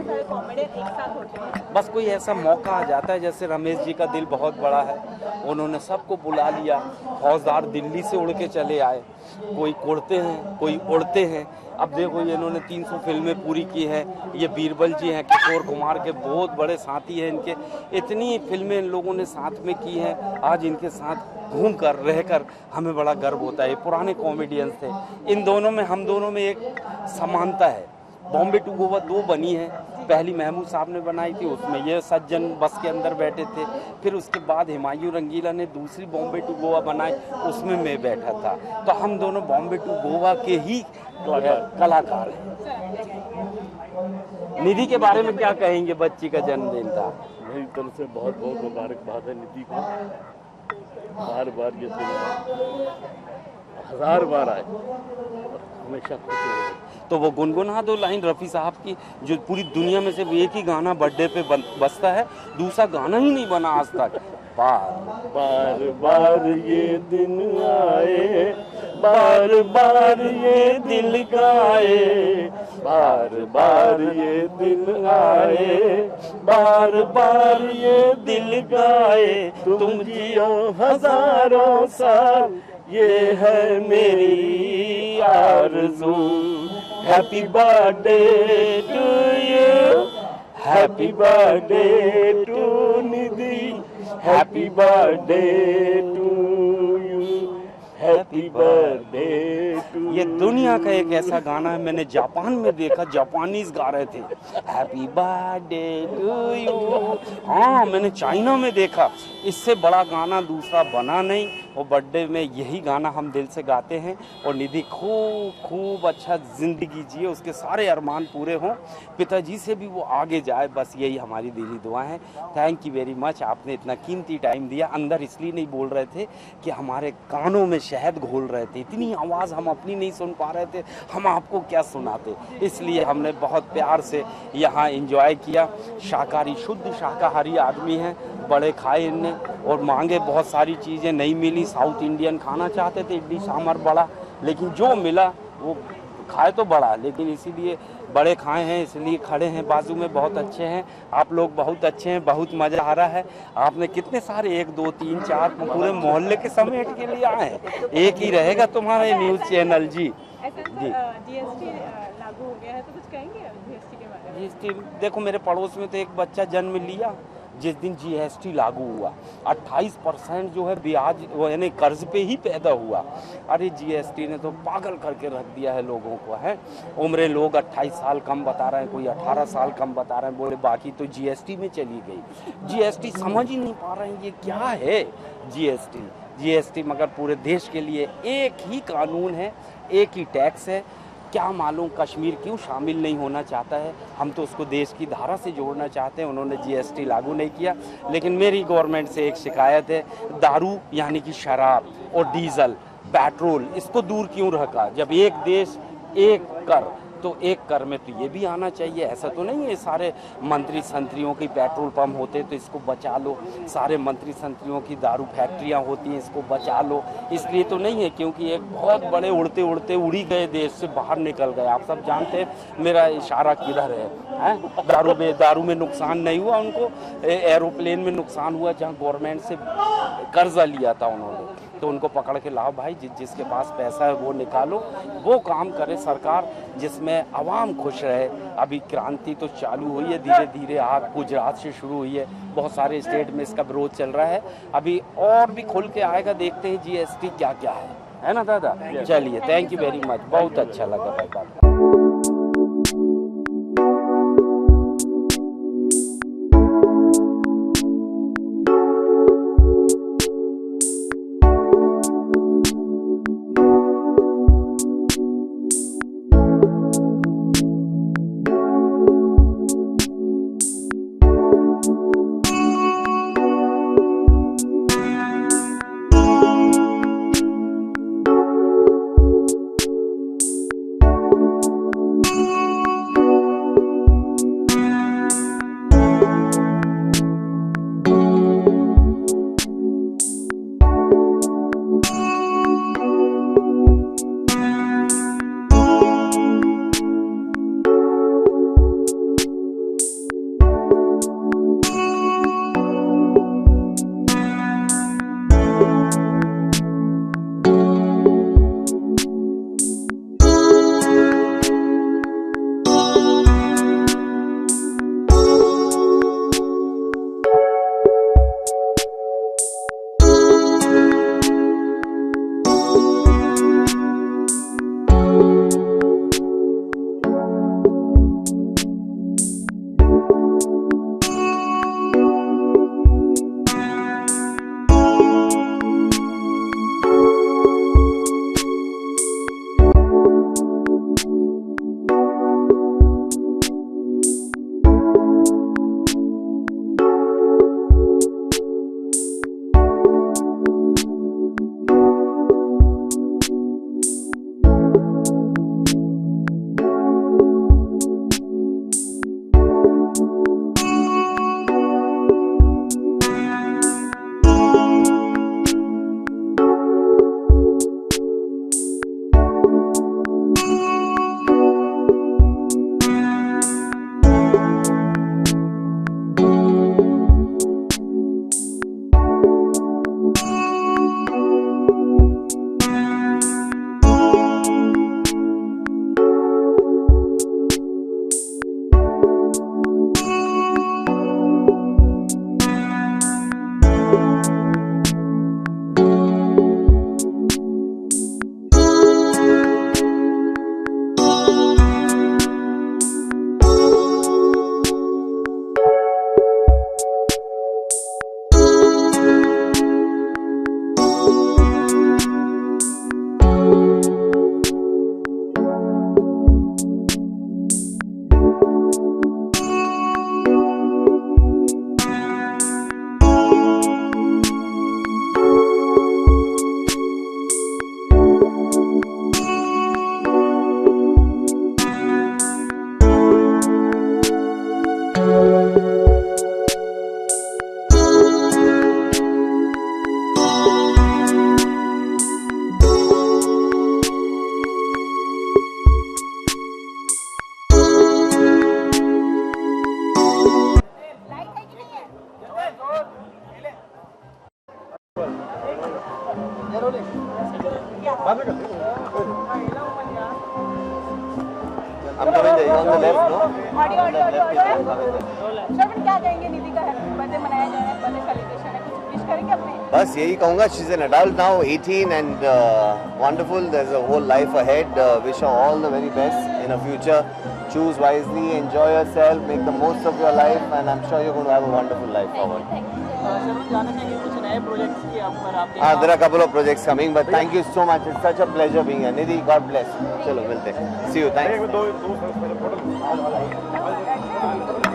इतने सारे कॉमेडियन एक साथ होते हैं? बस कोई ऐसा मौका आ जाता है, जैसे रमेश जी का दिल बहुत बड़ा है, उन्होंने सबको बुला लिया। फौजदार दिल्ली से उड़ के चले आए, कोई कोड़ते हैं कोई उड़ते हैं। अब देखो ये इन्होंने 300 फिल्में पूरी की हैं। ये बीरबल जी हैं, किशोर कुमार के बहुत बड़े साथी हैं इनके। इतनी फिल्में इन लोगों ने साथ में की हैं। आज इनके साथ घूम कर रहकर हमें बड़ा गर्व होता है। ये पुराने कॉमेडियंस थे। इन दोनों में, हम दोनों में एक समानता है। बॉम्बे टू गोवा 2 बनी है। पहली महमूद साहब ने बनाई थी, उसमें ये सज्जन बस के अंदर बैठे थे। फिर उसके बाद हुमायूं रंगीला ने दूसरी बॉम्बे टू गोवा बनाई, उसमें मैं बैठा था। तो हम दोनों बॉम्बे टू गोवा के ही कलाकार हैं। निधि के बारे में क्या कहेंगे? बच्ची का जन्मदिन था। मेरी तरफ से बहुत बहुत मुबारकबाद है निधि को। बार बार ये फिल्म 1000 बार आए और हमेशा खुश रहे। तो वो गुनगुना दो लाइन रफ़ी साहब की, जो पूरी दुनिया में सिर्फ एक ही गाना बर्थडे पे बजता है, दूसरा गाना ही नहीं बना आज तक। बार बार बार ये दिन आए, बार बार ये दिल गाए, बार बार ये दिन आए, बार बार ये दिल गाए। तुम जियो हजारों साल, ये है मेरी आरज़ू। Happy birthday to you, happy birthday to Nidhi, happy birthday to you, happy birthday to. ये दुनिया का एक ऐसा गाना है, मैंने जापान में देखा, जापानीज गा रहे थे हैप्पी बर्थडे टू यू। हाँ, मैंने चाइना में देखा। इससे बड़ा गाना दूसरा बना नहीं। और बर्थडे में यही गाना हम दिल से गाते हैं। और निधि खूब खूब अच्छा ज़िंदगी जिए, उसके सारे अरमान पूरे हों, पिताजी से भी वो आगे जाए, बस यही हमारी दिली दुआ है। थैंक यू वेरी मच, आपने इतना कीमती टाइम दिया। अंदर इसलिए नहीं बोल रहे थे कि हमारे कानों में शहद घोल रहे थे, इतनी आवाज़ हम अपनी नहीं सुन पा रहे थे, हम आपको क्या सुनाते। इसलिए हमने बहुत प्यार से यहाँ एंजॉय किया। शाकाहारी, शुद्ध शाकाहारी आदमी हैं, बड़े खाए इनने और मांगे बहुत सारी चीज़ें नहीं मिली। साउथ इंडियन खाना चाहते थे, इडली सांभर बड़ा, लेकिन जो मिला वो खाए तो बड़ा, लेकिन इसीलिए बड़े खाए हैं, इसलिए खड़े हैं बाजू में। बहुत अच्छे हैं आप लोग, बहुत अच्छे हैं, बहुत मज़ा आ रहा है। आपने कितने सारे 1 2 3 4 पूरे मोहल्ले के समेट के लिए आए हैं। एक ही रहेगा तुम्हारा न्यूज़ चैनल जी। जी, जीएसटी लागू हो गया है, तो कुछ कहेंगे जीएसटी के बारे में? जीएसटी देखो, मेरे पड़ोस में तो एक बच्चा जन्म लिया जिस दिन जीएसटी लागू हुआ। 28% जो है ब्याज, वो यानी कर्ज पे ही पैदा हुआ। अरे जीएसटी ने तो पागल करके रख दिया है लोगों को, है। उम्रें लोग 28 साल कम बता रहे हैं, कोई 18 साल कम बता रहे हैं, बोले बाकी तो जीएसटी में चली गई। जीएसटी समझ ही नहीं पा रहे हैं ये क्या है जीएसटी मगर पूरे देश के लिए एक ही कानून है, एक ही टैक्स है। क्या मालूम कश्मीर क्यों शामिल नहीं होना चाहता है। हम तो उसको देश की धारा से जोड़ना चाहते हैं। उन्होंने जीएसटी लागू नहीं किया। लेकिन मेरी गवर्नमेंट से एक शिकायत है, दारू यानी कि शराब और डीजल, पेट्रोल, इसको दूर क्यों रखा। जब एक देश एक कर, तो एक कर में तो ये भी आना चाहिए। ऐसा तो नहीं है सारे मंत्री संतरियों की पेट्रोल पंप होते तो इसको बचा लो, सारे मंत्री संतरियों की दारू फैक्ट्रियां होती हैं इसको बचा लो। इसलिए तो नहीं है, क्योंकि एक बहुत बड़े उड़ते उड़ते उड़ी गए देश से बाहर निकल गए। आप सब जानते हैं मेरा इशारा किधर है? दारू में नुकसान नहीं हुआ उनको, एरोप्लेन में नुकसान हुआ जहाँ गवर्नमेंट से कर्जा लिया था उन्होंने। तो उनको पकड़ के लाओ भाई, जिसके पास पैसा है वो निकालो, वो काम करे सरकार जिसमें आवाम खुश रहे। अभी क्रांति तो चालू हुई है धीरे धीरे, आग गुजरात से शुरू हुई है, बहुत सारे स्टेट में इसका विरोध चल रहा है। अभी और भी खुल के आएगा, देखते हैं जीएसटी क्या क्या है ना दादा। चलिए, थैंक यू वेरी मच, बहुत अच्छा लगा भाई। I'm coming there. On the left, no? Audio audio audio श्रवण क्या कहेंगे निधि का बर्थडे मनाया जा रहा है बर्थडे सेलिब्रेशन है कुछ विश करेंगे अपने बस यही कहूँगा, she's an adult now, 18 and wonderful. There's a whole life ahead. Wish her all the very best in her future. Choose wisely, enjoy yourself, make the most of your life, and I'm sure you're going to have a wonderful life forward. There are a couple of projects coming, but thank you so much. It's such a pleasure being here. Nidhi, God bless. Chalo, milte. See you. Thanks.